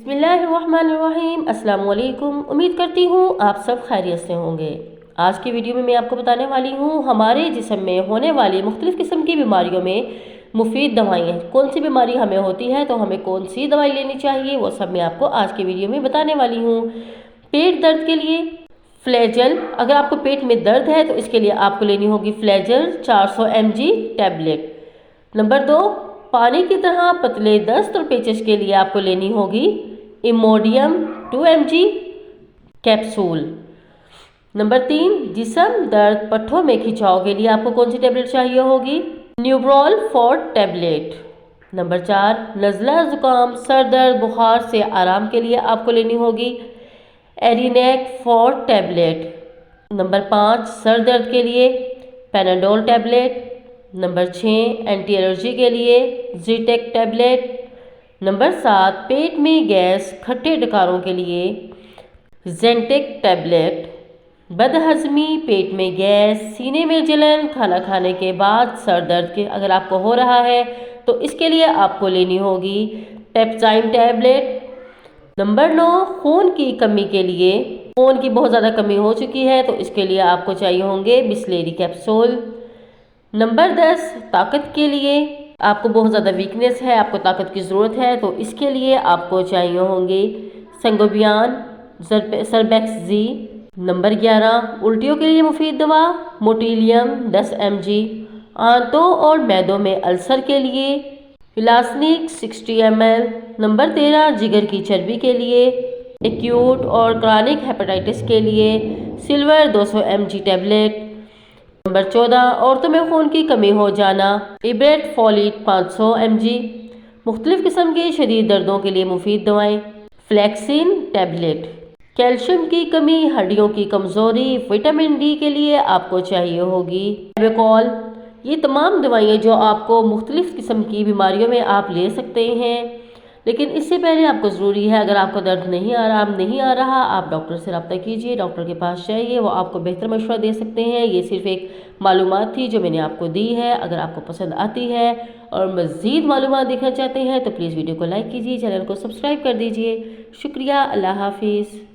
बिस्मिल्लाहिर्रहमानिर्रहीम। अस्सलाम वालेकुम। उम्मीद करती हूँ आप सब खैरियत से होंगे। आज की वीडियो में मैं आपको बताने वाली हूँ हमारे जिस्म में होने वाली मुख्तलिफ़ किस्म की बीमारियों में मुफीद दवाइयाँ कौन सी बीमारी हमें होती है तो हमें कौन सी दवाई लेनी चाहिए, वो सब मैं आपको आज की वीडियो में बताने वाली हूँ। पेट दर्द के लिए फ्लैजल, अगर आपको पेट में दर्द है तो इसके लिए आपको लेनी होगी फ्लैजल 400 mg टैबलेट। नंबर 2, पानी की तरह पतले दस्त और पेचिश के लिए आपको लेनी होगी इमोडियम 2 mg कैप्सूल। नंबर 3, जिस्म दर्द पट्ठों में खिंचाव के लिए आपको कौन सी टैबलेट चाहिए होगी न्यूब्रोल 4 टैबलेट। नंबर 4, नज़ला ज़ुकाम सर दर्द बुखार से आराम के लिए आपको लेनी होगी एरिनेक 4 टैबलेट। नंबर 5, सर दर्द के लिए Panadol tablet. Number 6, anti allergy के लिए ज़ीटेक टैबलेट। नंबर 7, पेट में गैस खट्टे डकारों के लिए ज़ेंटेक टैबलेट। बदहज़मी, पेट में गैस, सीने में जलन, खाना खाने के बाद सर दर्द के अगर आपको हो रहा है तो इसके लिए आपको लेनी होगी पेप्साइम टैबलेट। नंबर 9, खून की कमी के लिए, खून की बहुत ज़्यादा कमी हो चुकी है तो इसके लिए आपको चाहिए होंगे बिस्लेरी कैप्सूल। नंबर 10, ताकत के लिए, आपको बहुत ज़्यादा वीकनेस है, आपको ताकत की ज़रूरत है तो इसके लिए आपको चाहिए होंगे संगोबियान सरबैक्सी। नंबर 11, उल्टियों के लिए मुफीद दवा मोटिलियम 10 mg। आंतों और मैदों में अल्सर के लिए इलास्निक 60 ml। नंबर 13, जिगर की चर्बी के लिए एक्यूट और क्रॉनिक हेपेटाइटिस के लिए सिल्वर 200 mg टैबलेट। नंबर 14, औरतों में खून की कमी हो जाना इब्रेट फॉलिट 500 mg। मुख्तलिफ किस्म के शदीद दर्दों के लिए मुफीद दवाएं फ्लैक्सिन टैबलेट। कैल्शियम की कमी, हड्डियों की कमज़ोरी, विटामिन डी के लिए आपको चाहिए होगी एबेकॉल। ये तमाम दवाइयाँ जो आपको मुख्तलिफ किस्म की बीमारियों में आप ले सकते हैं, लेकिन इससे पहले आपको ज़रूरी है अगर आपको दर्द आराम नहीं आ रहा आप डॉक्टर से रब्ता कीजिए, डॉक्टर के पास जाइए, वो आपको बेहतर मशवरा दे सकते हैं। ये सिर्फ एक मालूमात थी जो मैंने आपको दी है। अगर आपको पसंद आती है और मज़ीद मालूमात देखना चाहते हैं तो प्लीज़ वीडियो को लाइक कीजिए, चैनल को सब्सक्राइब कर दीजिए। शुक्रिया, अल्लाह हाफिज़।